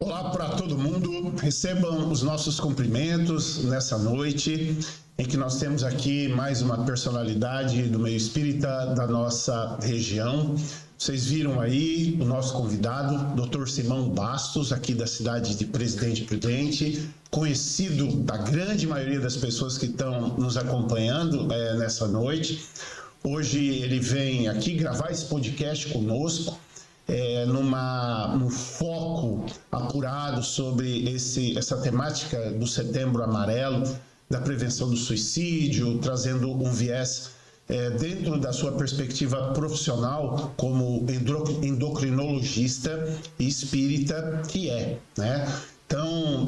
Olá para todo mundo, recebam os nossos cumprimentos nessa noite em que nós temos aqui mais uma personalidade do meio espírita da nossa região. Vocês viram aí o nosso convidado, Dr. Simão Bastos, aqui da cidade de Presidente Prudente, conhecido da grande maioria das pessoas que estão nos acompanhando nessa noite. Hoje ele vem aqui gravar esse podcast conosco, num foco apurado sobre essa temática do Setembro Amarelo, da prevenção do suicídio, trazendo um viés dentro da sua perspectiva profissional como endocrinologista e espírita que né? Então,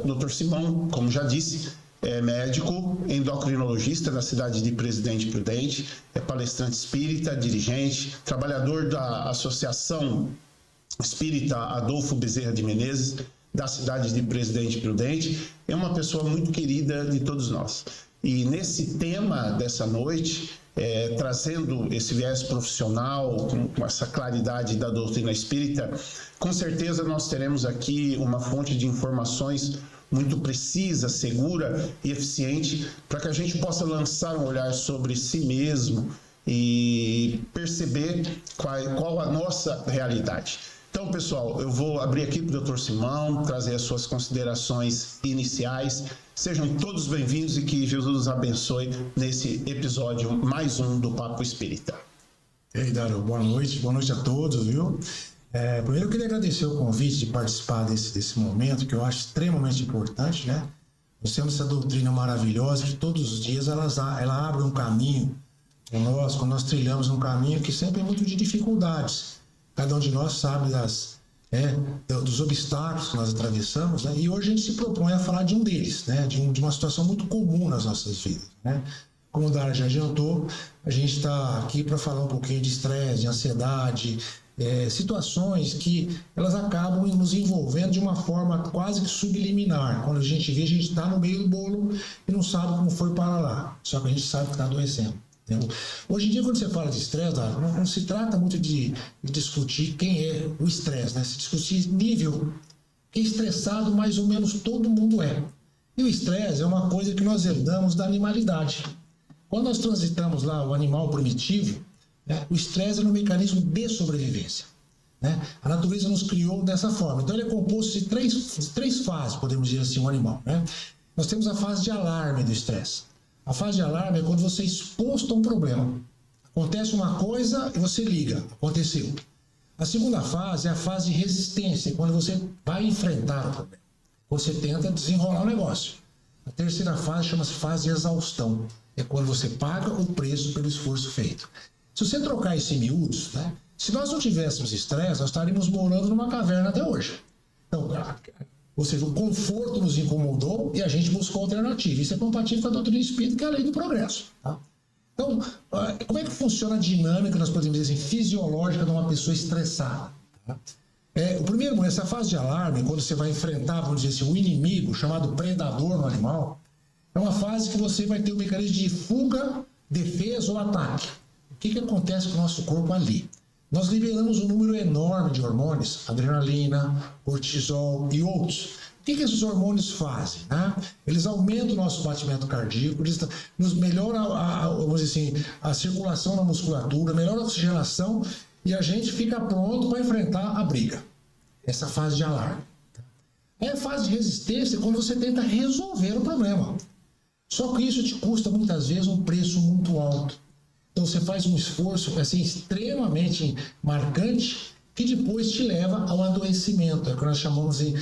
Dr. Simão, como já disse, é médico, endocrinologista na cidade de Presidente Prudente, é palestrante espírita, dirigente, trabalhador da Associação Espírita Adolfo Bezerra de Menezes, da cidade de Presidente Prudente, é uma pessoa muito querida de todos nós. E nesse tema dessa noite, trazendo esse viés profissional, com essa claridade da doutrina espírita, com certeza nós teremos aqui uma fonte de informações muito precisa, segura e eficiente, para que a gente possa lançar um olhar sobre si mesmo e perceber qual a nossa realidade. Então, pessoal, eu vou abrir aqui para o Dr. Simão, trazer as suas considerações iniciais. Sejam todos bem-vindos e que Jesus nos abençoe nesse episódio mais um do Papo Espírita. E aí, Dário, boa noite a todos, viu? Primeiro eu queria agradecer o convite de participar desse momento, que eu acho extremamente importante, né? Nós temos essa doutrina maravilhosa que todos os dias ela abre um caminho para nós, quando nós trilhamos um caminho que sempre é muito de dificuldades. Cada um de nós sabe dos obstáculos que nós atravessamos, né? E hoje a gente se propõe a falar de um deles, né? De uma situação muito comum nas nossas vidas, né? Como o Dário já adiantou, a gente está aqui para falar um pouquinho de estresse, de ansiedade, situações que elas acabam nos envolvendo de uma forma quase que subliminar. Quando a gente vê, a gente está no meio do bolo e não sabe como foi para lá, só que a gente sabe que está adoecendo. Hoje em dia, quando você fala de estresse, não se trata muito de discutir quem é o estresse, né? Se discutir nível, que estressado mais ou menos todo mundo é. E o estresse é uma coisa que nós herdamos da animalidade. Quando nós transitamos lá o animal primitivo, né, o estresse é um mecanismo de sobrevivência, né? A natureza nos criou dessa forma. Então ele é composto de três fases, podemos dizer assim, um animal, né? Nós temos a fase de alarme do estresse. A fase de alarme é quando você é exposto a um problema. Acontece uma coisa e você liga, aconteceu. A segunda fase é a fase de resistência, quando você vai enfrentar o problema. Você tenta desenrolar o negócio. A terceira fase chama-se fase de exaustão. É quando você paga o preço pelo esforço feito. Se você trocar isso em miúdos, né? Se nós não tivéssemos estresse, nós estaríamos morando numa caverna até hoje. Então, ou seja, o conforto nos incomodou e a gente buscou alternativa. Isso é compatível com a doutrina espírita, que é a lei do progresso. Tá? Então, como é que funciona a dinâmica, nós podemos dizer assim, fisiológica de uma pessoa estressada? Tá? O primeiro, essa fase de alarme, quando você vai enfrentar, vamos dizer assim, o inimigo, chamado predador no animal, é uma fase que você vai ter um mecanismo de fuga, defesa ou ataque. O que acontece com o nosso corpo ali? Nós liberamos um número enorme de hormônios, adrenalina, cortisol e outros. O que esses hormônios fazem? Né? Eles aumentam o nosso batimento cardíaco, eles nos melhoram vamos dizer assim, a circulação na musculatura, melhora a oxigenação e a gente fica pronto para enfrentar a briga. Essa fase de alarme. A fase de resistência é quando você tenta resolver o problema. Só que isso te custa muitas vezes um preço muito alto. Então você faz um esforço assim, extremamente marcante que depois te leva ao adoecimento. É o que nós chamamos de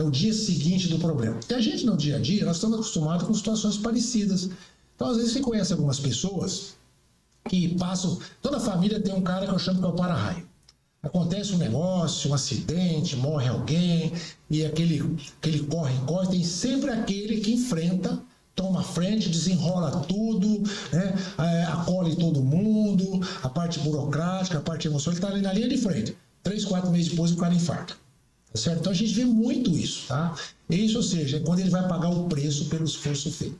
o dia seguinte do problema. E a gente no dia a dia, nós estamos acostumados com situações parecidas. Então às vezes você conhece algumas pessoas que passam... Toda família tem um cara que eu chamo que é o para-raio. Acontece um negócio, um acidente, morre alguém, e aquele corre, tem sempre aquele que enfrenta, toma a frente, desenrola tudo, né? Acolhe todo mundo, a parte burocrática, a parte emocional, ele está ali na linha de frente. 3, 4 meses depois o cara infarta. Tá certo? Então a gente vê muito isso, tá? Isso, ou seja, é quando ele vai pagar o preço pelo esforço feito.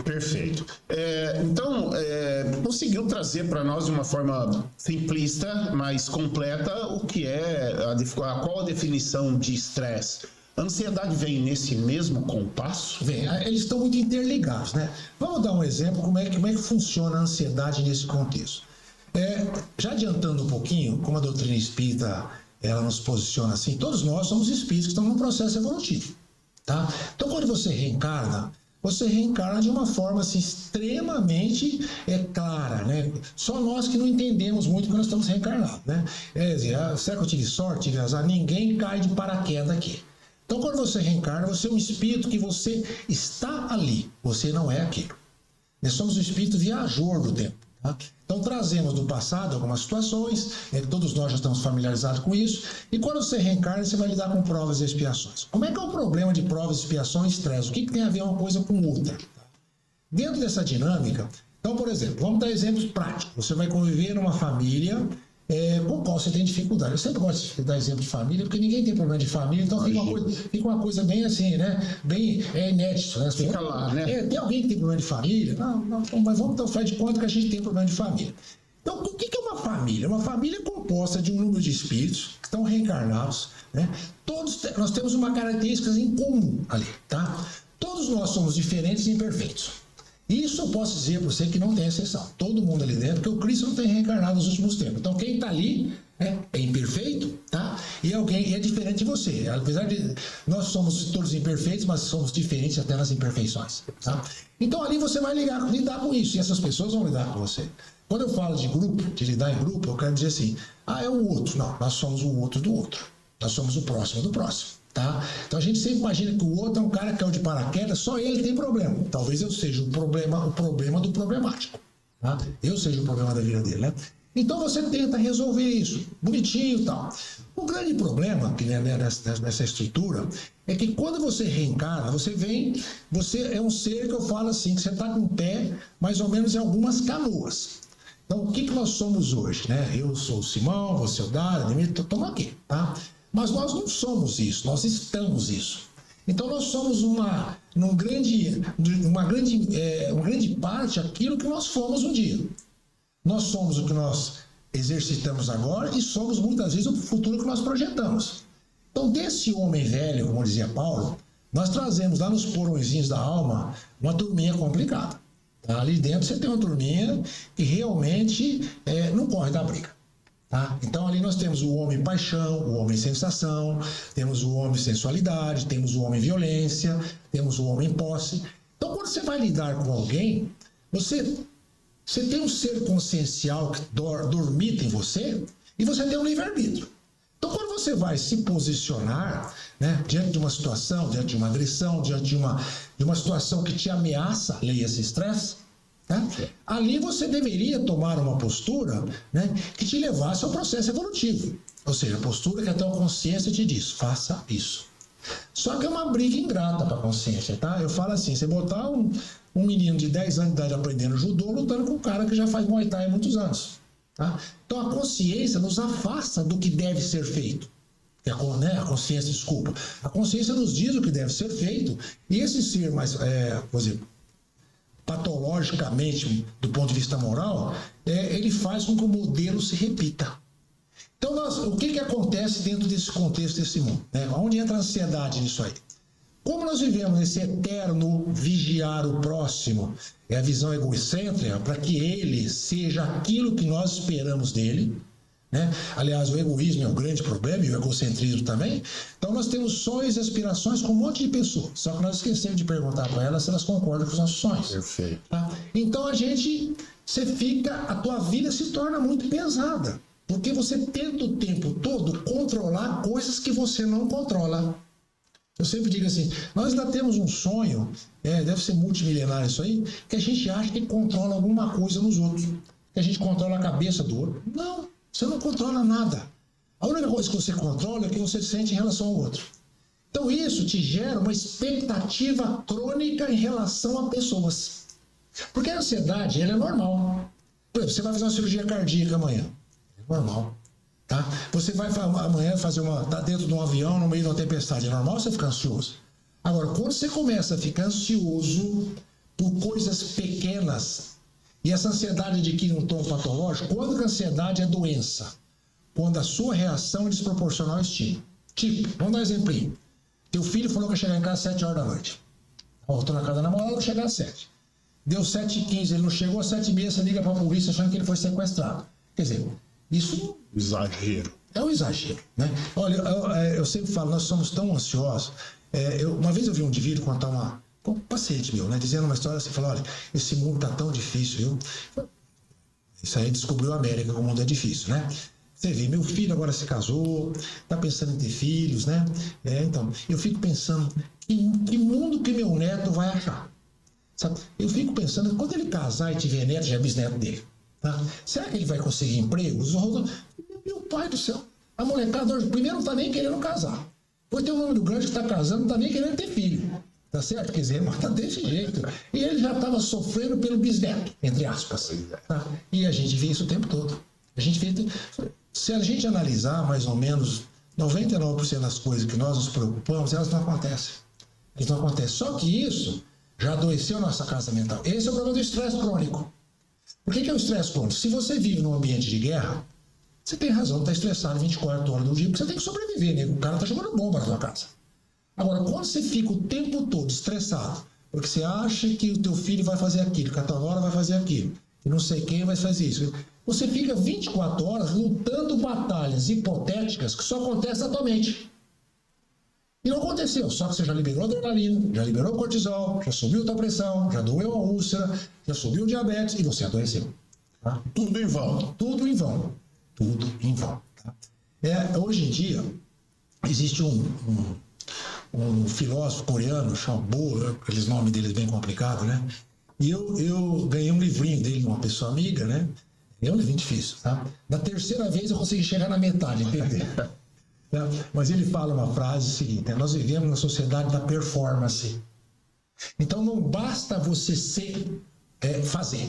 Perfeito. Então, conseguiu trazer para nós de uma forma simplista, mas completa, o que é, qual a definição de estresse. A ansiedade vem nesse mesmo compasso? Vem, eles estão muito interligados, né? Vamos dar um exemplo como é que funciona a ansiedade nesse contexto. Já adiantando um pouquinho, como a doutrina espírita ela nos posiciona assim, todos nós somos espíritos que estão num processo evolutivo, tá? Então, quando você reencarna de uma forma assim, extremamente clara, né? Só nós que não entendemos muito quando nós estamos reencarnados, né? Será que eu tive sorte, tive azar? Ninguém cai de paraquedas aqui. Então, quando você reencarna, você é um espírito que você está ali, você não é aquilo. Nós somos um espírito viajor do tempo. Tá? Então, trazemos do passado algumas situações, todos nós já estamos familiarizados com isso, e quando você reencarna, você vai lidar com provas e expiações. Como é que é o problema de provas, expiações e estresse? O que tem a ver uma coisa com outra? Dentro dessa dinâmica, então, por exemplo, vamos dar exemplos práticos. Você vai conviver numa família com qual você tem dificuldade. Eu sempre gosto de dar exemplo de família, porque ninguém tem problema de família, então fica uma coisa bem assim, né? Bem inédito, né? Fica lá, né? Tem alguém que tem problema de família? Não, mas vamos fazer de conta que a gente tem problema de família. Então, o que é uma família? Uma família é composta de um número de espíritos que estão reencarnados, né? Nós temos uma característica em comum ali, tá? Todos nós somos diferentes e imperfeitos. Isso eu posso dizer para você que não tem exceção. Todo mundo ali dentro, porque o Cristo não tem reencarnado nos últimos tempos. Então, quem está ali é imperfeito, tá? E é diferente de você. Apesar de nós somos todos imperfeitos, mas somos diferentes até nas imperfeições, tá? Então, ali você vai lidar com isso. E essas pessoas vão lidar com você. Quando eu falo de grupo, de lidar em grupo, eu quero dizer assim, é o outro. Não, nós somos o outro do outro. Nós somos o próximo do próximo. Tá? Então a gente sempre imagina que o outro é um cara que caiu de paraquedas, só ele tem problema. Talvez eu seja o problema do problemático. Tá? Eu seja o problema da vida dele, né? Então você tenta resolver isso, bonitinho e tal. O grande problema que nessa estrutura é que quando você reencarna, você é um ser que eu falo assim, que você está com o pé mais ou menos em algumas canoas. Então o que nós somos hoje, né? Eu sou o Simão, você é o Dário, estamos aqui, tá? Mas nós não somos isso, nós estamos isso. Então nós somos uma grande parte aquilo que nós fomos um dia. Nós somos o que nós exercitamos agora e somos muitas vezes o futuro que nós projetamos. Então desse homem velho, como dizia Paulo, nós trazemos lá nos porõezinhos da alma uma turminha complicada. Tá? Ali dentro você tem uma turminha que realmente não corre da briga. Tá? Então ali nós temos o homem paixão, o homem sensação, temos o homem sensualidade, temos o homem violência, temos o homem posse. Então quando você vai lidar com alguém, você tem um ser consciencial que dormita em você e você tem um livre-arbítrio. Então quando você vai se posicionar, né, diante de uma situação, diante de uma agressão, diante de uma situação que te ameaça, leia-se estresse, né? Ali você deveria tomar uma postura, né, que te levasse ao processo evolutivo. Ou seja, a postura que a tua consciência te diz, faça isso. Só que é uma briga ingrata para a consciência, tá? Eu falo assim, você botar um menino de 10 anos de idade aprendendo judô, lutando com um cara que já faz Muay Thai há muitos anos. Tá? Então a consciência nos afasta do que deve ser feito. A consciência, desculpa. A consciência nos diz o que deve ser feito. E esse ser mais, por exemplo, patologicamente, do ponto de vista moral, ele faz com que o modelo se repita. Então, o que acontece dentro desse contexto, desse mundo? Onde entra a ansiedade nisso aí? Como nós vivemos nesse eterno vigiar o próximo, é a visão egocêntrica, para que ele seja aquilo que nós esperamos dele, né? Aliás, o egoísmo é um grande problema e o egocentrismo também. Então nós temos sonhos e aspirações com um monte de pessoas, só que nós esquecemos de perguntar para elas se elas concordam com os nossos sonhos. Perfeito. Tá? Então a tua vida se torna muito pesada, porque você tenta o tempo todo controlar coisas que você não controla. Eu sempre digo assim, nós ainda temos um sonho, deve ser multimilenário isso aí, que a gente acha que controla alguma coisa nos outros, que a gente controla a cabeça do outro. Não. Você não controla nada. A única coisa que você controla é o que você sente em relação ao outro. Então isso te gera uma expectativa crônica em relação a pessoas. Porque a ansiedade, ela é normal. Por exemplo, você vai fazer uma cirurgia cardíaca amanhã. É normal. Tá? Você vai amanhã tá dentro de um avião, no meio de uma tempestade. É normal você ficar ansioso. Agora, quando você começa a ficar ansioso por coisas pequenas. E essa ansiedade adquire um tom patológico quando a ansiedade é doença. Quando a sua reação é desproporcional ao estímulo. Tipo, vamos dar um exemplinho. Teu filho falou que ia chegar em casa às 7 horas da noite. Voltou na casa da namorada, vai chegar às 7. Deu 7h15, ele não chegou, às 7h30 você liga para a polícia achando que ele foi sequestrado. Quer dizer, isso... Exagero. É um exagero, né? Olha, eu sempre falo, nós somos tão ansiosos. Uma vez eu vi um indivíduo contar um paciente meu, né? Dizendo uma história assim, falou, olha, esse mundo tá tão difícil, viu? Isso aí descobriu a América, que o mundo é difícil, né? Você vê, meu filho agora se casou, tá pensando em ter filhos, né? Então, eu fico pensando, em que mundo que meu neto vai achar? Sabe? Eu fico pensando, quando ele casar e tiver neto, já é bisneto dele. Tá? Será que ele vai conseguir emprego? Meu pai do céu, a molecada hoje, primeiro não está nem querendo casar. Depois tem um homem do grande que está casando, não está nem querendo ter filho. Tá certo? Quer dizer, mas está desse jeito. E ele já estava sofrendo pelo bisneto, entre aspas. Tá? E a gente vê isso o tempo todo. Se a gente analisar mais ou menos 99% das coisas que nós nos preocupamos, elas não acontecem. Elas não acontecem. Só que isso já adoeceu nossa casa mental. Esse é o problema do estresse crônico. Por que é o estresse crônico? Se você vive num ambiente de guerra, você tem razão de estar estressado 24 horas do dia, porque você tem que sobreviver, né? O cara está jogando bomba na sua casa. Agora, quando você fica o tempo todo estressado, porque você acha que o teu filho vai fazer aquilo, que a tua nora vai fazer aquilo, que não sei quem vai fazer isso, você fica 24 horas lutando batalhas hipotéticas que só acontecem na tua mente. E não aconteceu, só que você já liberou adrenalina, já liberou cortisol, já subiu a tua pressão, já doeu a úlcera, já subiu o diabetes e você adoeceu. Tá? Tudo em vão. Tudo em vão. Tudo em vão. Tá? Hoje em dia, existe um filósofo coreano, chamado Bo, aqueles nomes deles bem complicados, né? E eu ganhei um livrinho dele, uma pessoa amiga, né? É um livrinho difícil, tá? Da terceira vez eu consegui chegar na metade, entendeu? Mas ele fala uma frase seguinte, né? Nós vivemos na sociedade da performance. Então não basta você fazer,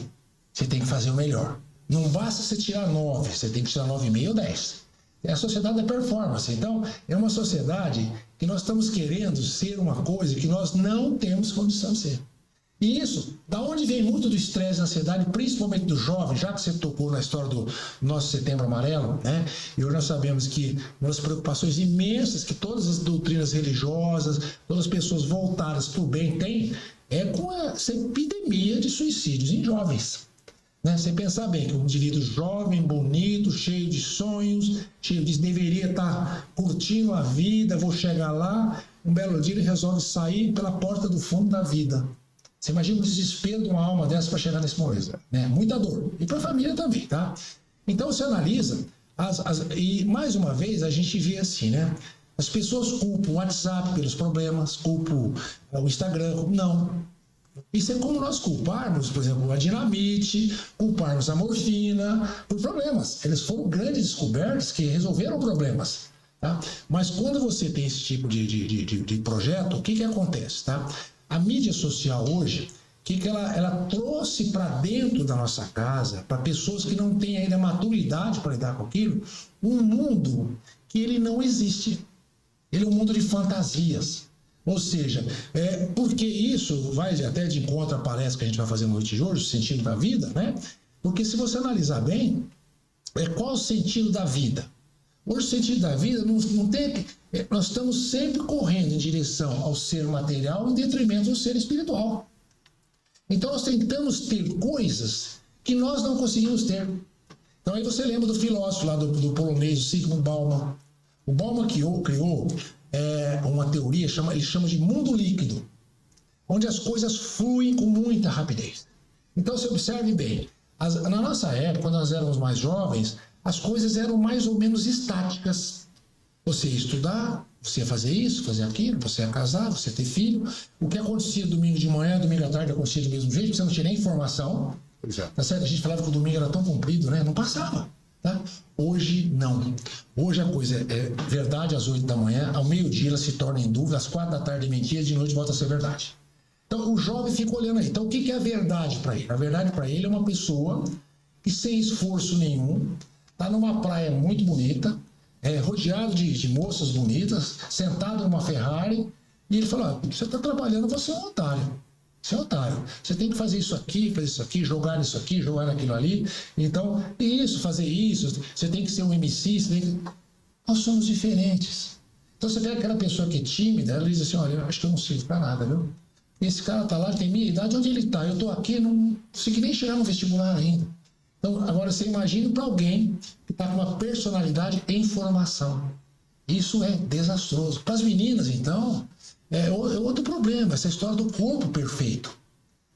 você tem que fazer o melhor. Não basta você tirar 9, você tem que tirar 9,5 ou 10. É a sociedade da performance. Então é uma sociedade que nós estamos querendo ser uma coisa que nós não temos condição de ser. E isso, da onde vem muito do estresse e ansiedade, principalmente do jovem, já que você tocou na história do nosso Setembro Amarelo, né? E hoje nós sabemos que uma das preocupações imensas que todas as doutrinas religiosas, todas as pessoas voltadas para o bem têm, é com essa epidemia de suicídios em jovens. Né? Você pensar bem que um indivíduo jovem, bonito, cheio de sonhos, deveria estar curtindo a vida, vou chegar lá, um belo dia ele resolve sair pela porta do fundo da vida. Você imagina o desespero de uma alma dessa para chegar nesse momento, né? Muita dor. E para a família também, tá? Então você analisa, e mais uma vez a gente vê assim, né? As pessoas culpam o WhatsApp pelos problemas, culpam o Instagram, não. Isso é como nós culparmos, por exemplo, a dinamite, culparmos a morfina por problemas. Eles foram grandes descobertas que resolveram problemas. Tá? Mas quando você tem esse tipo de projeto, o que acontece? Tá? A mídia social hoje, o que ela trouxe para dentro da nossa casa, para pessoas que não têm ainda maturidade para lidar com aquilo, um mundo que ele não existe. Ele é um mundo de fantasias. Ou seja, porque isso vai até de encontro à palestra que a gente vai fazer no noite de hoje, o sentido da vida, né? Porque se você analisar bem, qual o sentido da vida? Hoje o sentido da vida não tem... Nós estamos sempre correndo em direção ao ser material em detrimento do ser espiritual. Então nós tentamos ter coisas que nós não conseguimos ter. Então aí você lembra do filósofo lá do polonês, Zygmunt Bauman. O Bauman criou uma teoria, ele chama de mundo líquido, onde as coisas fluem com muita rapidez. Então você observe bem, na nossa época, quando nós éramos mais jovens, as coisas eram mais ou menos estáticas. Você ia estudar, você ia fazer isso, fazer aquilo, você ia casar, você ia ter filho. O que acontecia domingo de manhã, domingo à tarde acontecia do mesmo jeito, você não tinha nem informação. Tá certo? A gente falava que o domingo era tão comprido, né? Não passava. Tá? Hoje não. Hoje a coisa é verdade às 8 da manhã, ao meio-dia ela se torna em dúvida, às 4 da tarde é mentira, de noite volta a ser verdade. Então o jovem fica olhando aí. Então o que é a verdade para ele? A verdade para ele é uma pessoa que sem esforço nenhum está numa praia muito bonita, rodeado de moças bonitas, sentado numa Ferrari, e ele fala, você está trabalhando, você é um otário. Você é otário. Você tem que fazer isso aqui, jogar nisso aqui, jogar naquilo ali. Então, fazer isso. Você tem que ser um MC. Nós somos diferentes. Então, você vê aquela pessoa que é tímida, ela diz assim, olha, eu acho que eu não sirvo pra nada, viu? Esse cara tá lá, tem minha idade, onde ele tá? Eu tô aqui, não consegui nem chegar no vestibular ainda. Então, agora você imagina para alguém que está com uma personalidade em formação. Isso é desastroso. Para as meninas, então, é outro problema, essa história do corpo perfeito.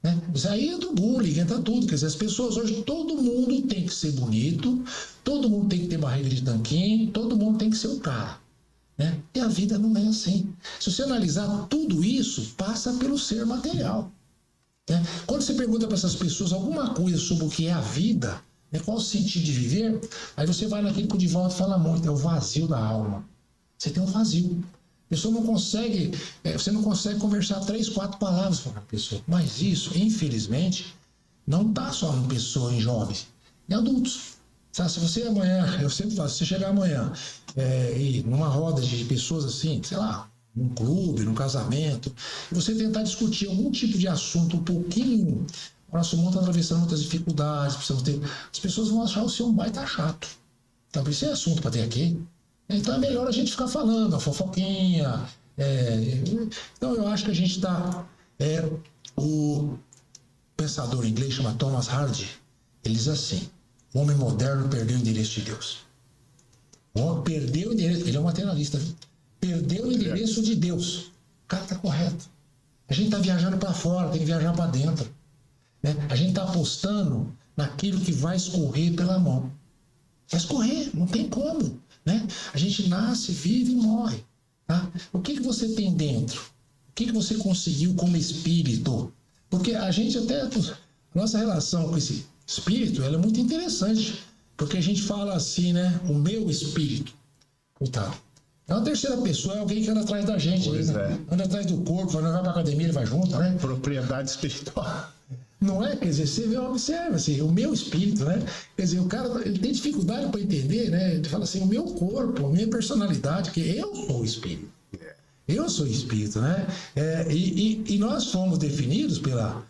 Né? Isso aí entra o bullying, entra tudo. Quer dizer, as pessoas hoje, todo mundo tem que ser bonito, todo mundo tem que ter barriga de tanquinho, todo mundo tem que ser o cara. Né? E a vida não é assim. Se você analisar, tudo isso passa pelo ser material. Né? Quando você pergunta para essas pessoas alguma coisa sobre o que é a vida, né, qual o sentido de viver, aí você vai naquilo que o Divaldo fala muito, é o vazio da alma. Você tem um vazio. A pessoa não consegue, você não consegue conversar 3, 4 palavras com a pessoa. Mas isso, infelizmente, não está só em pessoas, em jovens, em adultos. Sabe, se você amanhã, eu sempre falo, se você chegar amanhã e numa roda de pessoas assim, sei lá, num clube, num casamento, e você tentar discutir algum tipo de assunto um pouquinho, o nosso mundo está atravessando muitas dificuldades, as pessoas vão achar o seu um baita chato. Então, isso é assunto para ter aqui. Então é melhor a gente ficar falando, a fofoquinha. Então eu acho que a gente está... o pensador inglês chama Thomas Hardy, ele diz assim, o homem moderno perdeu o endereço de Deus. O homem perdeu o endereço, ele é um materialista, viu? Perdeu o endereço de Deus. O cara está correto. A gente está viajando para fora, tem que viajar para dentro. Né? A gente está apostando naquilo que vai escorrer pela mão. Vai escorrer, não tem como. Né? A gente nasce, vive e morre. Tá? O que você tem dentro? O que você conseguiu como espírito? Porque a gente até... A nossa relação com esse espírito ela é muito interessante. Porque a gente fala assim, né? O meu espírito. Puta, é uma terceira pessoa, é alguém que anda atrás da gente. Né? Anda atrás do corpo, quando vai pra academia, ele vai junto, né? Propriedade espiritual. Não é? Quer dizer, você observa assim, o meu espírito, né? Quer dizer, o cara ele tem dificuldade para entender, né? Ele fala assim, o meu corpo, a minha personalidade, que eu sou o espírito. Eu sou o espírito, né? E nós fomos definidos pelo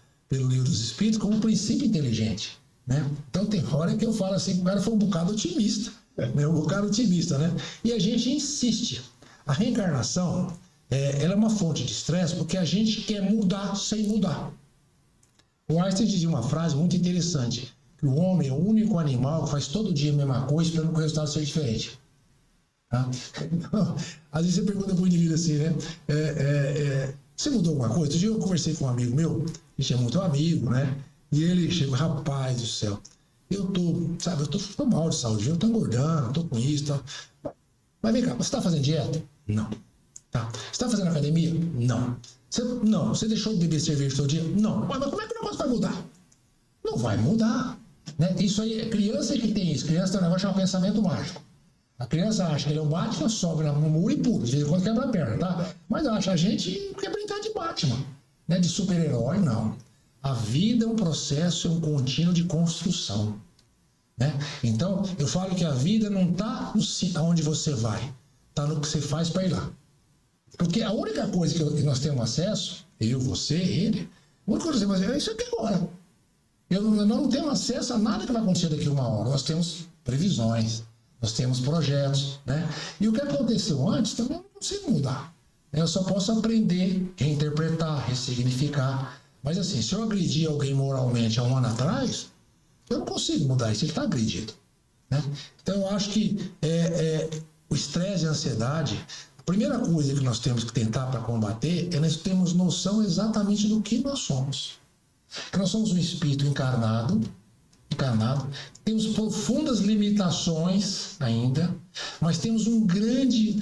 livro dos espíritos como um princípio inteligente, né? Então tem hora que eu falo assim, o cara foi um bocado otimista, né? Um bocado otimista, né? E a gente insiste. A reencarnação, ela é uma fonte de estresse porque a gente quer mudar sem mudar. O Einstein dizia uma frase muito interessante, que o homem é o único animal que faz todo dia a mesma coisa esperando que o resultado seja diferente. Tá? Então, às vezes você pergunta para o indivíduo assim, né? Você mudou alguma coisa? Outro dia eu conversei com um amigo meu, a gente é muito amigo, né? E ele chegou, rapaz do céu, eu tô mal de saúde, eu tô engordando, tô com isso e tal. Mas vem cá, você está fazendo dieta? Não. Tá. Você está fazendo academia? Não. Você deixou de beber cerveja todo dia? Não. Mas como é que o negócio vai mudar? Não vai mudar. Né? Isso aí, é criança que tem isso. Criança tem um negócio chamado pensamento mágico. A criança acha que ele é o Batman, sobe no muro e pula. De vez em quando quebra a perna, tá? Mas acha, a gente quer brincar de Batman. Né? De super-herói, não. A vida é um processo, é um contínuo de construção. Né? Então, eu falo que a vida não está onde você vai. Está no que você faz para ir lá. Porque a única coisa que nós temos acesso, eu, você, ele, a única coisa que nós temos acesso é isso aqui agora. Nós não temos acesso a nada que vai acontecer daqui a uma hora. Nós temos previsões, nós temos projetos, né? E o que aconteceu antes também eu não consigo mudar. Eu só posso aprender, reinterpretar, ressignificar. Mas assim, se eu agredir alguém moralmente há um ano atrás, eu não consigo mudar isso, ele está agredido. Né? Então eu acho que o estresse e a ansiedade... A primeira coisa que nós temos que tentar para combater é nós termos noção exatamente do que nós somos. Que nós somos um espírito encarnado, temos profundas limitações ainda, mas temos um grande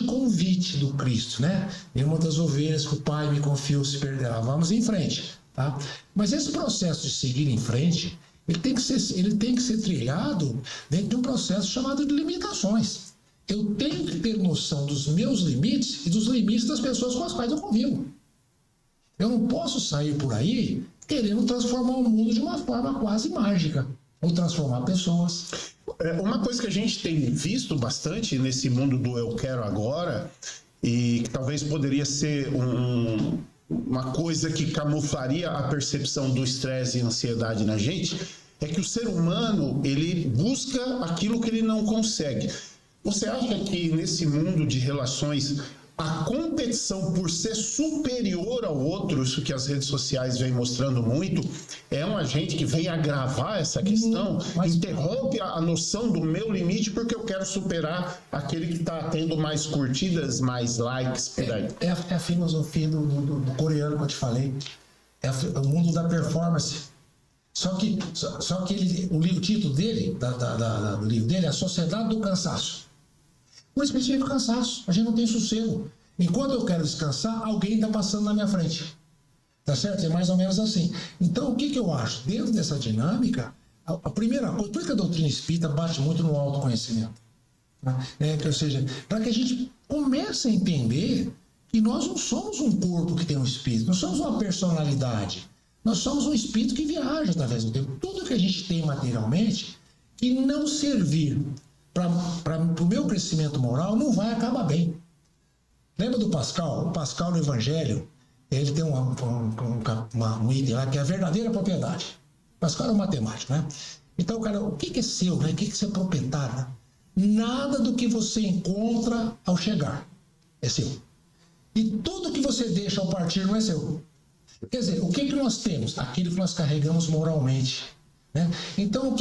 convite do Cristo, né? Nenhuma das ovelhas que o Pai me confiou se perderá. Vamos em frente, tá? Mas esse processo de seguir em frente, ele tem que ser trilhado dentro de um processo chamado de limitações. Eu tenho que ter noção dos meus limites e dos limites das pessoas com as quais eu convivo. Eu não posso sair por aí querendo transformar o mundo de uma forma quase mágica, ou transformar pessoas. Uma coisa que a gente tem visto bastante nesse mundo do eu quero agora, e que talvez poderia ser uma coisa que camuflaria a percepção do estresse e ansiedade na gente, é que o ser humano, ele busca aquilo que ele não consegue. Você acha que nesse mundo de relações, a competição por ser superior ao outro, isso que as redes sociais vêm mostrando muito, é um agente que vem agravar essa questão, interrompe a noção do meu limite porque eu quero superar aquele que está tendo mais curtidas, mais likes por aí. É a filosofia do coreano que eu te falei. É o mundo da performance. Só que o título dele, do livro dele, é A Sociedade do Cansaço. Por isso que a gente vive cansaço, a gente não tem sossego. Enquanto eu quero descansar, alguém está passando na minha frente. Tá certo? É mais ou menos assim. Então, o que eu acho? Dentro dessa dinâmica, a primeira coisa, por isso que a doutrina espírita bate muito no autoconhecimento. Né? Ou seja, para que a gente comece a entender que nós não somos um corpo que tem um espírito, nós somos uma personalidade. Nós somos um espírito que viaja através do tempo. Tudo que a gente tem materialmente, que não servir para o meu crescimento moral, não vai acabar bem. Lembra do Pascal? O Pascal no Evangelho, ele tem um item lá que é a verdadeira propriedade. O Pascal é um matemático, né? Então, cara, o que é seu, né? O que você é proprietário? Né? Nada do que você encontra ao chegar é seu. E tudo que você deixa ao partir não é seu. Quer dizer, o que nós temos? Aquilo que nós carregamos moralmente. Né? Então,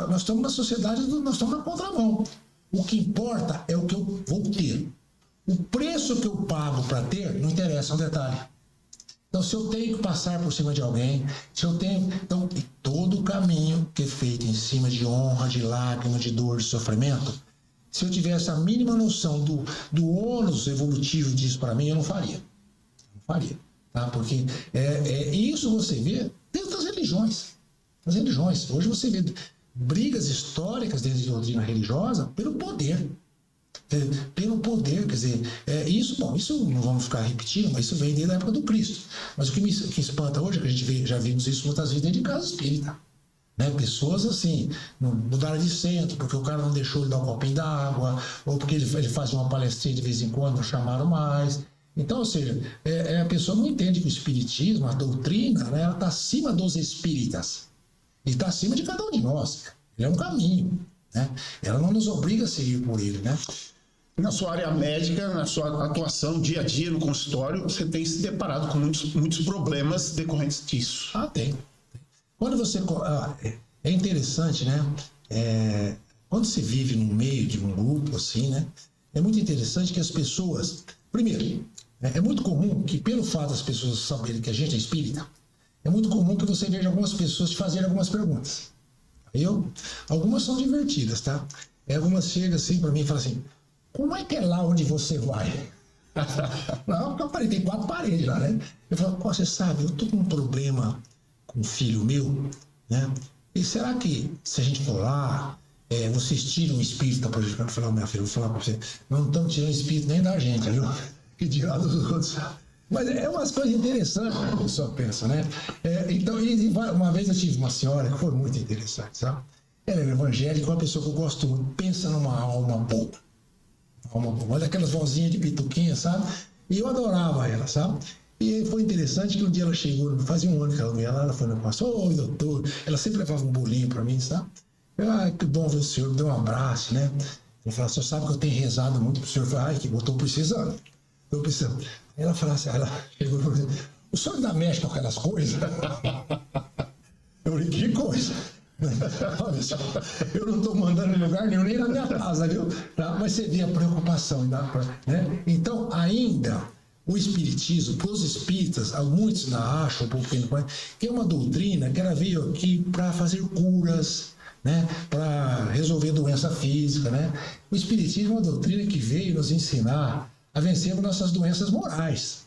nós estamos na sociedade, nós estamos na contramão. O que importa é o que eu vou ter. O preço que eu pago para ter não interessa, é um detalhe. Então, se eu tenho que passar por cima de alguém, então, todo o caminho que é feito em cima de honra, de lágrima, de dor, de sofrimento, se eu tivesse a mínima noção do ônus evolutivo disso para mim, eu não faria. Não faria. Tá? Porque isso você vê dentro das religiões. As religiões. Hoje você vê brigas históricas dentro de doutrina religiosa pelo poder. Pelo poder, quer dizer, isso não vamos ficar repetindo, mas isso vem desde a época do Cristo. Mas o que me espanta hoje é que a gente já vimos isso muitas vezes dentro de casa espírita. Né? Pessoas assim, mudaram de centro, porque o cara não deixou ele dar um copinho d'água, ou porque ele faz uma palestrinha de vez em quando, não chamaram mais. Então, ou seja, a pessoa não entende que o espiritismo, a doutrina, né, ela está acima dos espíritas. E está acima de cada um de nós. Ele é um caminho. Né? Ela não nos obriga a seguir por ele. Né? Na sua área médica, na sua atuação dia a dia no consultório, você tem se deparado com muitos problemas decorrentes disso. Tem. Quando você... é interessante, né? Quando você vive no meio de um grupo assim, né? É muito interessante que as pessoas... Primeiro, é muito comum que, pelo fato das pessoas saberem que a gente é espírita, é muito comum que você veja algumas pessoas te fazerem algumas perguntas. Algumas são divertidas, tá? Algumas chegam assim para mim e falam assim, como é que é lá onde você vai? Não, porque eu tem 4 paredes lá, né? Eu falo, você sabe, eu tô com um problema com um filho meu, né? E será que, se a gente for lá, vocês tiram o espírito da projeção? Eu falo, minha filha, eu vou falar para você, não estão tirando o espírito nem da gente, viu? Que dirá dos outros. Mas é umas coisas interessantes que a pessoa pensa, né? Então, uma vez eu tive uma senhora que foi muito interessante, sabe? Ela é evangélica, uma pessoa que eu gosto muito, pensa numa alma boa. Uma daquelas vozinhas de pituquinha, sabe? E eu adorava ela, sabe? E foi interessante que um dia ela chegou, fazia um ano que ela não ia lá, ela foi no pastor, oi doutor, ela sempre levava um bolinho para mim, sabe? Que bom ver o senhor, me deu um abraço, né? Ele falou, o senhor sabe que eu tenho rezado muito pro senhor? Eu falei, que eu estou precisando. Estou precisando. Aí ela falou assim, ela chegou e falou assim, o senhor ainda mexe com aquelas coisas? Eu falei, que coisa? Olha só, eu não estou mandando em lugar nenhum, nem na minha casa, viu? Mas você vê a preocupação, né? Então, ainda, o espiritismo, para os espíritas, muitos ainda acham, que é uma doutrina que ela veio aqui para fazer curas, né? Para resolver doença física, né? O espiritismo é uma doutrina que veio nos ensinar a vencermos nossas doenças morais.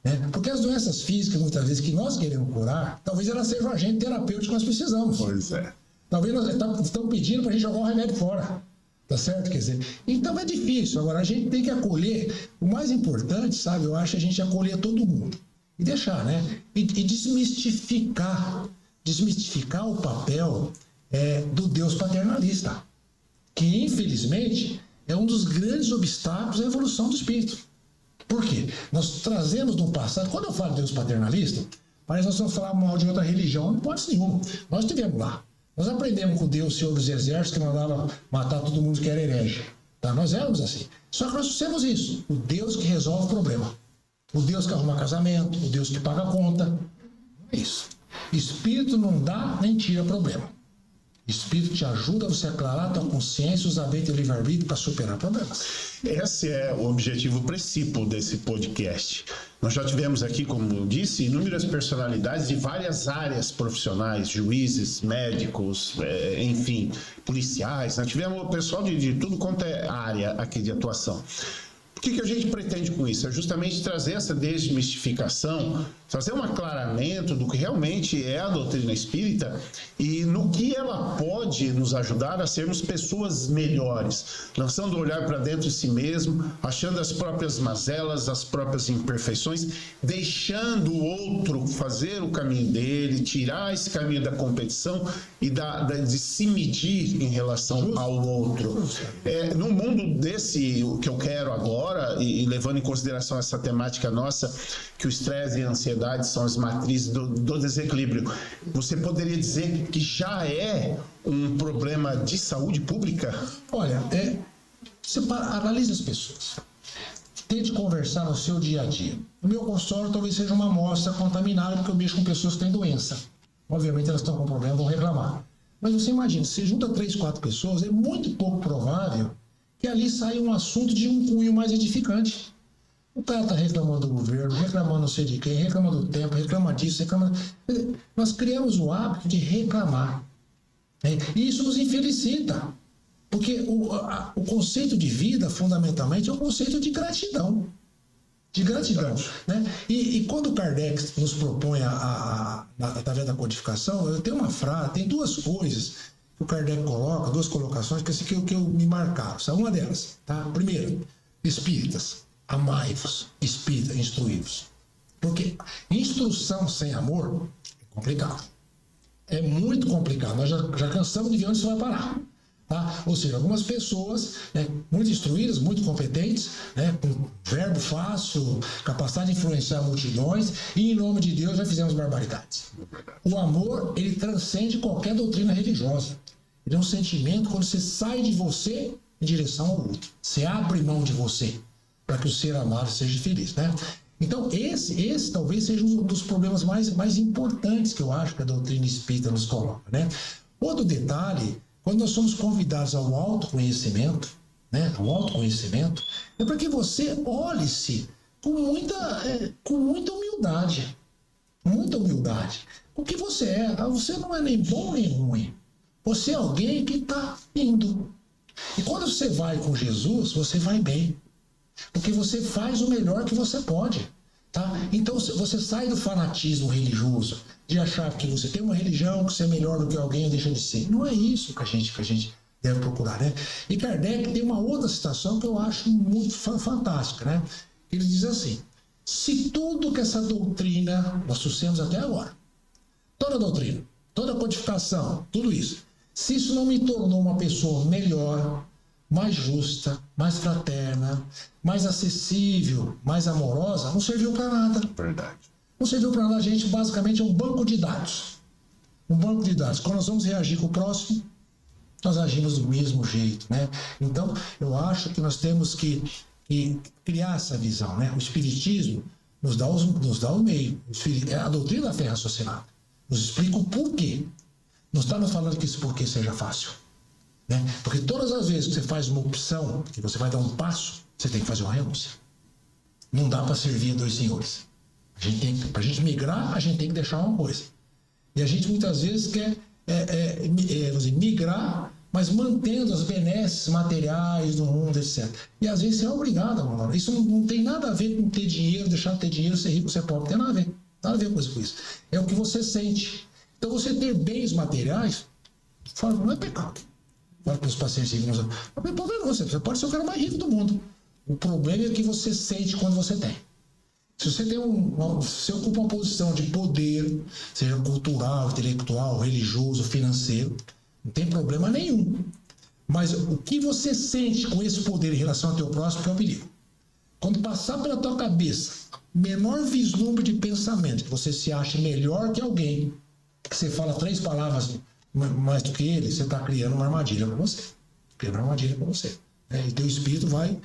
Né? Porque as doenças físicas, muitas vezes, que nós queremos curar, talvez elas sejam o agente terapêutico que nós precisamos. Pois é. Talvez nós estamos pedindo para a gente jogar o remédio fora. Tá certo? Quer dizer, então é difícil. Agora, a gente tem que acolher. O mais importante, sabe, eu acho a gente acolher todo mundo. E deixar, né? E desmistificar o papel do Deus paternalista. Que, infelizmente, é um dos grandes obstáculos à evolução do espírito. Por quê? Nós trazemos do passado, quando eu falo de Deus paternalista, parece que nós vamos falar mal de outra religião, não pode ser nenhuma. Nós estivemos lá. Nós aprendemos com Deus, Senhor dos Exércitos, que mandava matar todo mundo que era herege. Tá? Nós éramos assim. Só que nós trouxemos isso. O Deus que resolve o problema. O Deus que arruma casamento, o Deus que paga a conta. Não é isso. Espírito não dá nem tira problema. Espírito te ajuda a você aclarar a tua consciência, usar bem teu livre-arbítrio para superar problemas. Esse é o objetivo principal desse podcast. Nós já tivemos aqui, como eu disse, inúmeras personalidades de várias áreas profissionais, juízes, médicos, enfim, policiais. Nós tivemos o pessoal de tudo quanto é área aqui de atuação. O que a gente pretende com isso? É justamente trazer essa desmistificação, fazer um aclaramento do que realmente é a doutrina espírita e no que ela pode nos ajudar a sermos pessoas melhores, lançando o olhar para dentro de si mesmo, achando as próprias mazelas, as próprias imperfeições, deixando o outro fazer o caminho dele, tirar esse caminho da competição e de se medir em relação ao outro. No mundo desse, o que eu quero agora, e levando em consideração essa temática nossa, que o estresse e a ansiedade são as matrizes do desequilíbrio, você poderia dizer que já é um problema de saúde pública? Olha, você analisa as pessoas. Tente conversar no seu dia a dia. No meu consultório talvez seja uma amostra contaminada, porque eu mexo com pessoas que têm doença. Obviamente elas estão com problema, vão reclamar. Mas você imagina, se você junta 3, 4 pessoas, é muito pouco provável que ali saia um assunto de um cunho mais edificante. O cara está reclamando do governo, reclamando não sei de quem, reclamando do tempo, reclama disso, reclama... Nós criamos o hábito de reclamar. E isso nos infelicita. Porque o conceito de vida, fundamentalmente, é o conceito de gratidão. De gratidão. Né? E quando Kardec nos propõe, através da codificação, tem uma frase, tem 2 coisas que o Kardec coloca, 2 colocações, que eu me marcaram. Essa é uma delas. Tá? Primeiro, espíritas, amai-vos, espíritas, instruí-vos. Porque instrução sem amor é complicado. É muito complicado. Nós já cansamos de ver onde isso vai parar. Tá? Ou seja, algumas pessoas muito instruídas, muito competentes, com verbo fácil, capacidade de influenciar multidões, e em nome de Deus já fizemos barbaridades. O amor, ele transcende qualquer doutrina religiosa. Ele é um sentimento quando você sai de você em direção ao outro. Você abre mão de você para que o ser amado seja feliz. Né? Então, esse talvez seja um dos problemas mais importantes que eu acho que a doutrina espírita nos coloca. Né? Outro detalhe, quando nós somos convidados ao autoconhecimento, é para que você olhe-se com muita humildade. Muita humildade. O que você é? Você não é nem bom nem ruim. Você é alguém que está indo. E quando você vai com Jesus, você vai bem. Porque você faz o melhor que você pode. Tá? Então você sai do fanatismo religioso, de achar que você tem uma religião, que você é melhor do que alguém ou deixa de ser. Não é isso que a gente deve procurar. Né? E Kardec tem uma outra citação que eu acho muito fantástica. Né? Ele diz assim: se tudo que essa doutrina, nós trouxemos até agora, toda a doutrina, toda a codificação, tudo isso, se isso não me tornou uma pessoa melhor, mais justa, mais fraterna, mais acessível, mais amorosa, não serviu para nada. Verdade. Não serviu para nada. A gente basicamente é um banco de dados. Um banco de dados. Quando nós vamos reagir com o próximo, nós agimos do mesmo jeito. Né? Então, eu acho que nós temos que criar essa visão. Né? O Espiritismo nos dá o meio. A doutrina da fé raciocinada nos explica o porquê. Não estamos falando que esse porquê seja fácil. Né? Porque todas as vezes que você faz uma opção, que você vai dar um passo, você tem que fazer uma renúncia. Não dá para servir a 2 senhores. Para a gente migrar, a gente tem que deixar uma coisa. E a gente muitas vezes quer migrar, mas mantendo as benesses materiais do mundo, etc. E às vezes você é obrigado a abandonar. Isso não tem nada a ver com ter dinheiro, deixar de ter dinheiro, ser rico, ser pobre. Não tem nada a ver. Nada a ver com isso. É o que você sente. Então você ter bens materiais, não é pecado. Fala para os pacientes ricos, você pode ser o cara mais rico do mundo. O problema é o que você sente quando você tem. Se você você ocupa uma posição de poder, seja cultural, intelectual, religioso, financeiro, não tem problema nenhum. Mas o que você sente com esse poder em relação ao teu próximo que é o perigo. Quando passar pela tua cabeça, menor vislumbre de pensamento, que você se acha melhor que alguém, que você fala 3 palavras mais do que ele, você está criando uma armadilha para você. Criando uma armadilha para você. E teu espírito vai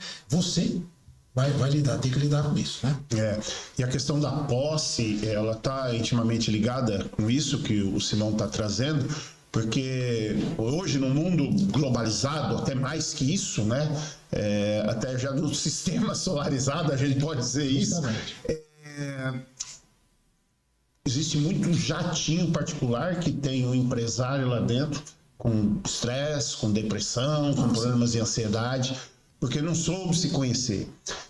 lidar, tem que lidar com isso, né? E a questão da posse, ela está intimamente ligada com isso que o Simão está trazendo, porque hoje no mundo globalizado, até mais que isso, né? Até já no sistema solarizado a gente pode dizer isso. Existe muito jatinho particular que tem um empresário lá dentro com estresse, com depressão, com problemas de ansiedade, porque não soube se conhecer.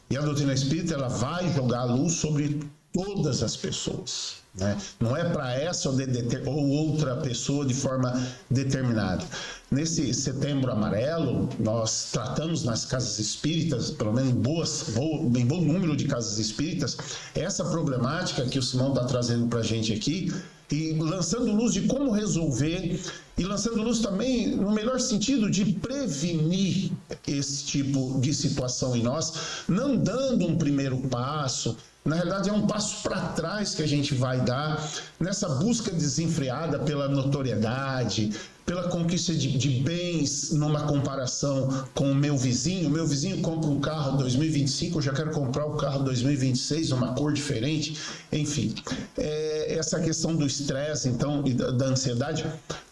E a doutrina espírita, ela vai jogar a luz sobre todas as pessoas, né? Não é para essa ou outra pessoa de forma determinada. Nesse Setembro Amarelo, nós tratamos nas casas espíritas, pelo menos em bom número de casas espíritas, essa problemática que o Simão está trazendo para a gente aqui, e lançando luz de como resolver, e lançando luz também, no melhor sentido, de prevenir esse tipo de situação em nós, não dando um primeiro passo. Na realidade, é um passo para trás que a gente vai dar nessa busca desenfreada pela notoriedade, pela conquista de bens numa comparação com o meu vizinho. O meu vizinho compra um carro 2025, eu já quero comprar o carro 2026, uma cor diferente. Enfim, essa questão do estresse, então, e da ansiedade,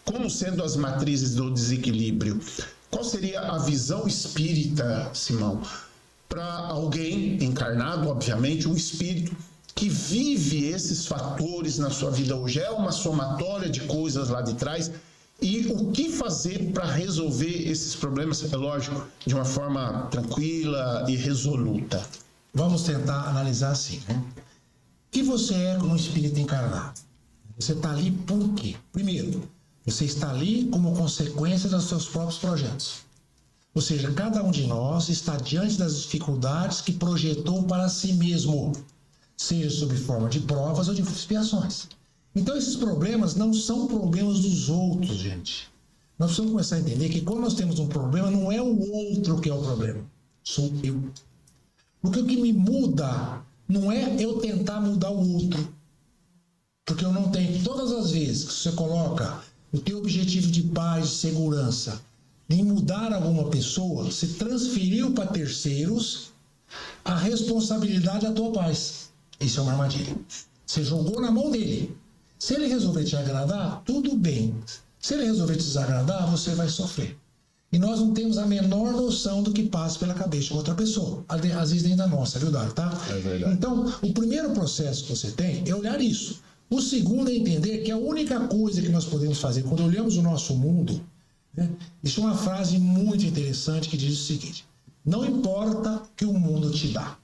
como sendo as matrizes do desequilíbrio. Qual seria a visão espírita, Simão, para alguém encarnado, obviamente, um espírito que vive esses fatores na sua vida hoje? É uma somatória de coisas lá de trás. E o que fazer para resolver esses problemas, é lógico, de uma forma tranquila e resoluta? Vamos tentar analisar assim, né? O que você é como espírito encarnado? Você está ali por quê? Primeiro, você está ali como consequência dos seus próprios projetos. Ou seja, cada um de nós está diante das dificuldades que projetou para si mesmo, seja sob forma de provas ou de expiações. Então, esses problemas não são problemas dos outros, gente. Nós precisamos começar a entender que quando nós temos um problema, não é o outro que é o problema, sou eu. Porque o que me muda não é eu tentar mudar o outro. Porque eu não tenho. Todas as vezes que você coloca o teu objetivo de paz, de segurança, em mudar alguma pessoa, você transferiu para terceiros a responsabilidade da tua paz. Isso é uma armadilha. Você jogou na mão dele. Se ele resolver te agradar, tudo bem. Se ele resolver te desagradar, você vai sofrer. E nós não temos a menor noção do que passa pela cabeça de outra pessoa. Às vezes nem da nossa, viu, Dário? Tá? É verdade. Então, o primeiro processo que você tem é olhar isso. O segundo é entender que a única coisa que nós podemos fazer quando olhamos o nosso mundo, né? Isso é uma frase muito interessante que diz o seguinte: não importa o que o mundo te dá.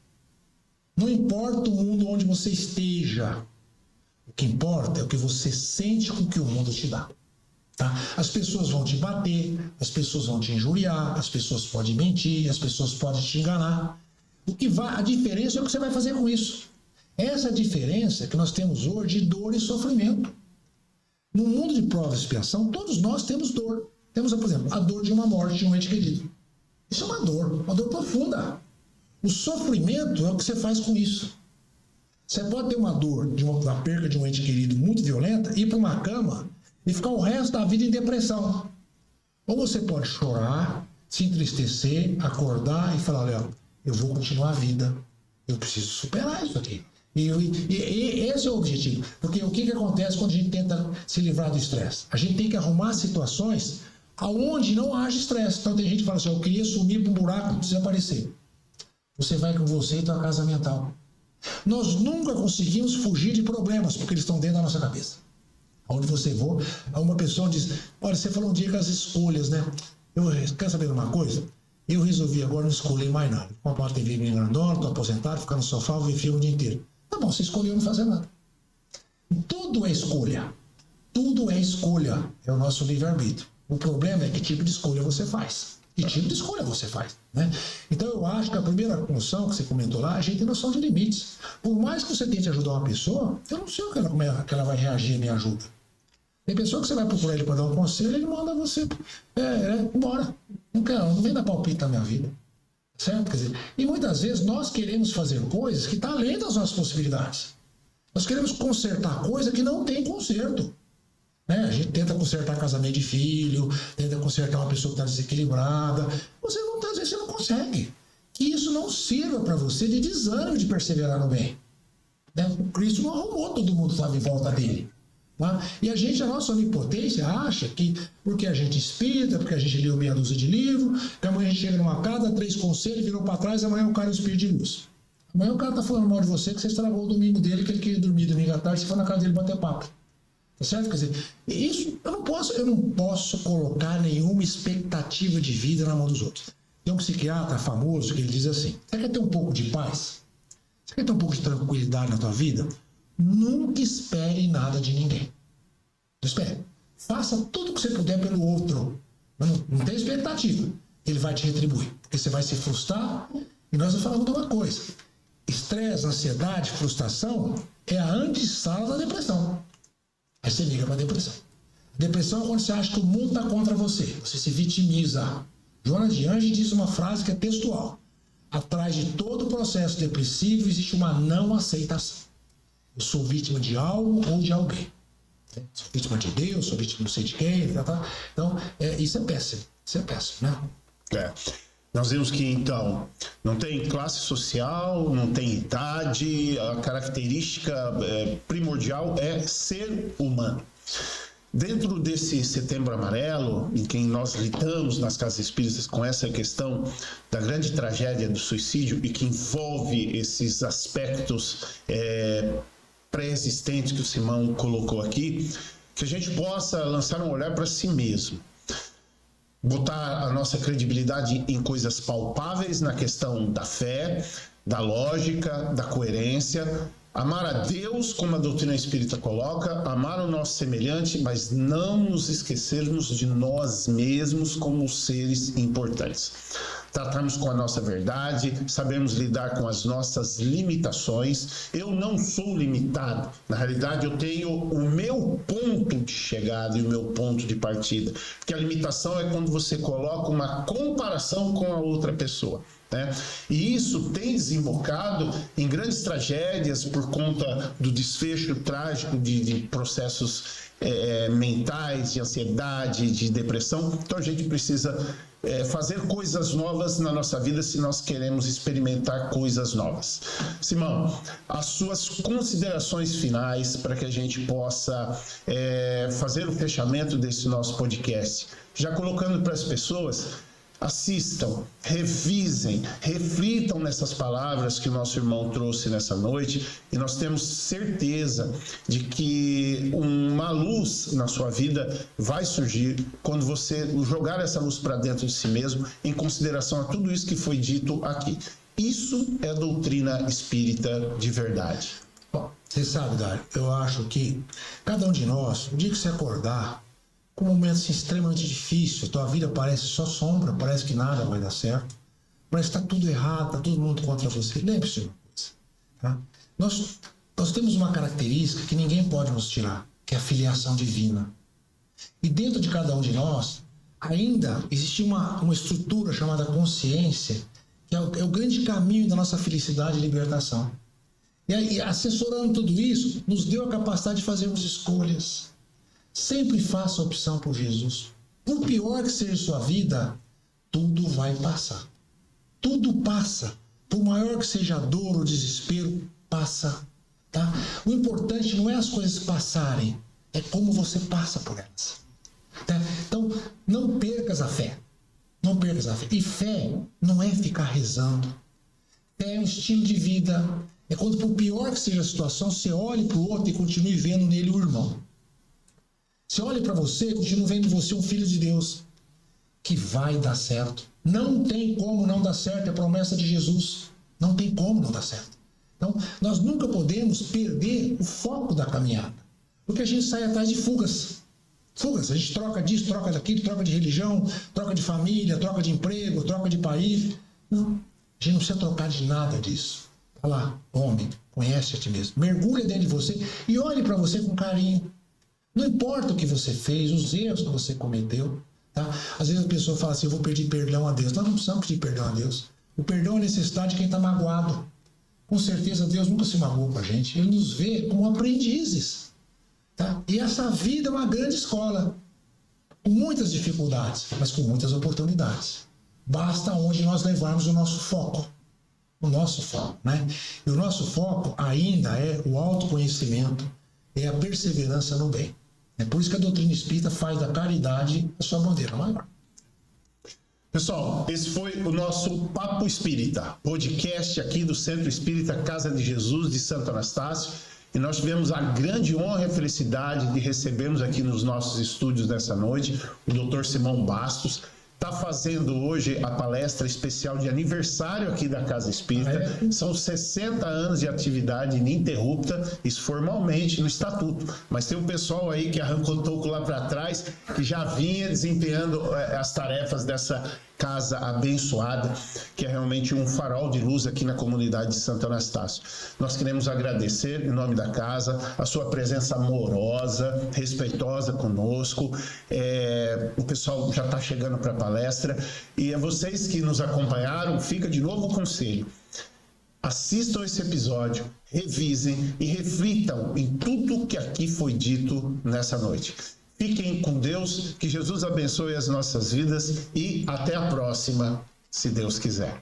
Não importa o mundo onde você esteja. O que importa é o que você sente com o que o mundo te dá. Tá? As pessoas vão te bater, as pessoas vão te injuriar, as pessoas podem mentir, as pessoas podem te enganar. A diferença é o que você vai fazer com isso. Essa diferença que nós temos hoje de dor e sofrimento. No mundo de prova e expiação, todos nós temos dor. Temos, por exemplo, a dor de uma morte de um ente querido. Isso é uma dor profunda. O sofrimento é o que você faz com isso. Você pode ter uma dor da perda de um ente querido muito violenta, ir para uma cama e ficar o resto da vida em depressão. Ou você pode chorar, se entristecer, acordar e falar: olha, eu vou continuar a vida. Eu preciso superar isso aqui. E esse é o objetivo. Porque o que acontece quando a gente tenta se livrar do estresse? A gente tem que arrumar situações onde não haja estresse. Então tem gente que fala assim: eu queria sumir para um buraco e desaparecer. Você vai com você e tua casa mental. Nós nunca conseguimos fugir de problemas, porque eles estão dentro da nossa cabeça. Onde você for, uma pessoa diz: olha, você falou um dia com as escolhas, né? Quer saber de uma coisa? Eu resolvi agora não escolher mais nada. Comprar uma TV bem grandona, estou aposentado, ficar no sofá, ver filme o dia inteiro. Tá bom, você escolheu não fazer nada. Tudo é escolha. Tudo é escolha. É o nosso livre-arbítrio. O problema é que tipo de escolha você faz. Que tipo de escolha você faz, né? Então eu acho que a primeira noção que você comentou lá, a gente tem noção de limites. Por mais que você tente ajudar uma pessoa, eu não sei como que ela vai reagir à minha ajuda. Tem pessoa que você vai procurar ele para dar um conselho, ele manda você embora. Não vem dar palpite na minha vida. Certo? Quer dizer, e muitas vezes nós queremos fazer coisas que estão além das nossas possibilidades. Nós queremos consertar coisa que não tem conserto. Né? A gente tenta consertar casamento de filho, tenta consertar uma pessoa que está desequilibrada. Muitas vezes você não consegue. Que isso não sirva para você de desânimo de perseverar no bem. Né? O Cristo não arrumou todo mundo que estava em volta dele. Tá? E a nossa onipotência, acha que porque a gente espírita, porque a gente leu meia dúzia de livros, que amanhã a gente chega numa casa, 3 conselhos, virou para trás, amanhã o cara é o espírito de luz. Amanhã o cara está falando mal de você, que você estragou o domingo dele, que ele queria dormir domingo à tarde, você foi na casa dele bater papo. Tá certo? Quer dizer, isso eu não posso colocar nenhuma expectativa de vida na mão dos outros. Tem um psiquiatra famoso que ele diz assim: você quer ter um pouco de paz? Você quer ter um pouco de tranquilidade na tua vida? Nunca espere nada de ninguém. Não espere. Faça tudo o que você puder pelo outro. Não tem expectativa. Ele vai te retribuir. Porque você vai se frustrar. E nós falamos de uma coisa: estresse, ansiedade, frustração é a antessala da depressão. Aí você liga para a depressão. Depressão é quando você acha que o mundo está contra você. Você se vitimiza. Joana de Anjos diz uma frase que é textual: atrás de todo processo depressivo existe uma não aceitação. Eu sou vítima de algo ou de alguém. Sou vítima de Deus, sou vítima não sei de quem. Tá. Então, isso é péssimo. Isso é péssimo, né? Nós vimos que, então, não tem classe social, não tem idade, a característica primordial é ser humano. Dentro desse Setembro Amarelo, em que nós lidamos nas casas espíritas com essa questão da grande tragédia do suicídio e que envolve esses aspectos pré-existentes que o Simão colocou aqui, que a gente possa lançar um olhar para si mesmo. Botar a nossa credibilidade em coisas palpáveis na questão da fé, da lógica, da coerência. Amar a Deus, como a doutrina espírita coloca, amar o nosso semelhante, mas não nos esquecermos de nós mesmos como seres importantes. Tratarmos com a nossa verdade, sabemos lidar com as nossas limitações. Eu não sou limitado. Na realidade, eu tenho o meu ponto de chegada e o meu ponto de partida. Porque a limitação é quando você coloca uma comparação com a outra pessoa. Né? E isso tem desembocado em grandes tragédias por conta do desfecho trágico de processos mentais, de ansiedade, de depressão. Então a gente precisa fazer coisas novas na nossa vida se nós queremos experimentar coisas novas. Simão, as suas considerações finais para que a gente possa fazer o fechamento desse nosso podcast, já colocando para as pessoas: assistam, revisem, reflitam nessas palavras que o nosso irmão trouxe nessa noite, e nós temos certeza de que uma luz na sua vida vai surgir quando você jogar essa luz para dentro de si mesmo, em consideração a tudo isso que foi dito aqui. Isso é doutrina espírita de verdade. Bom, você sabe, Dário, eu acho que cada um de nós, o dia que você acordar com um momento assim, extremamente difícil, tua vida parece só sombra, parece que nada vai dar certo, parece que está tudo errado, está todo mundo contra você. Lembre-se de uma coisa, tá? Nós temos uma característica que ninguém pode nos tirar, que é a filiação divina. E dentro de cada um de nós, ainda existe uma estrutura chamada consciência, que é o grande caminho da nossa felicidade e libertação. E aí, assessorando tudo isso, nos deu a capacidade de fazermos escolhas. Sempre faça a opção por Jesus. Por pior que seja a sua vida, tudo vai passar. Tudo passa. Por maior que seja a dor ou desespero, passa. Tá? O importante não é as coisas passarem, é como você passa por elas. Tá? Então, não percas a fé. Não percas a fé. E fé não é ficar rezando. Fé é um estilo de vida. É quando, por pior que seja a situação, você olhe para o outro e continue vendo nele o irmão. Você olha para você e continua vendo em você um filho de Deus que vai dar certo. Não tem como não dar certo, é a promessa de Jesus. Não tem como não dar certo. Então, nós nunca podemos perder o foco da caminhada. Porque a gente sai atrás de fugas. Fugas, a gente troca disso, troca daquilo, troca de religião, troca de família, troca de emprego, troca de país. Não, a gente não precisa trocar de nada disso. Vai lá, homem, conhece a ti mesmo. Mergulha dentro de você e olhe para você com carinho. Não importa o que você fez, os erros que você cometeu. Tá? Às vezes a pessoa fala assim: eu vou pedir perdão a Deus. Nós não precisamos pedir perdão a Deus. O perdão é a necessidade de quem está magoado. Com certeza Deus nunca se magoou com a gente. Ele nos vê como aprendizes. Tá? E essa vida é uma grande escola. Com muitas dificuldades, mas com muitas oportunidades. Basta onde nós levarmos o nosso foco. O nosso foco, né? E o nosso foco ainda é o autoconhecimento, é a perseverança no bem. É por isso que a doutrina espírita faz da caridade a sua bandeira maior. Pessoal, esse foi o nosso Papo Espírita, podcast aqui do Centro Espírita Casa de Jesus de Santo Anastácio. E nós tivemos a grande honra e a felicidade de recebermos aqui nos nossos estúdios nessa noite o Dr. Simão Bastos. Está fazendo hoje a palestra especial de aniversário aqui da Casa Espírita. São 60 anos de atividade ininterrupta, isso formalmente no estatuto. Mas tem um pessoal aí que arrancou toco lá para trás, que já vinha desempenhando as tarefas dessa casa abençoada, que é realmente um farol de luz aqui na comunidade de Santo Anastácio. Nós queremos agradecer, em nome da casa, a sua presença amorosa, respeitosa conosco. O pessoal já está chegando para a palestra. E a vocês que nos acompanharam, fica de novo o conselho. Assistam esse episódio, revisem e reflitam em tudo que aqui foi dito nessa noite. Fiquem com Deus, que Jesus abençoe as nossas vidas e até a próxima, se Deus quiser.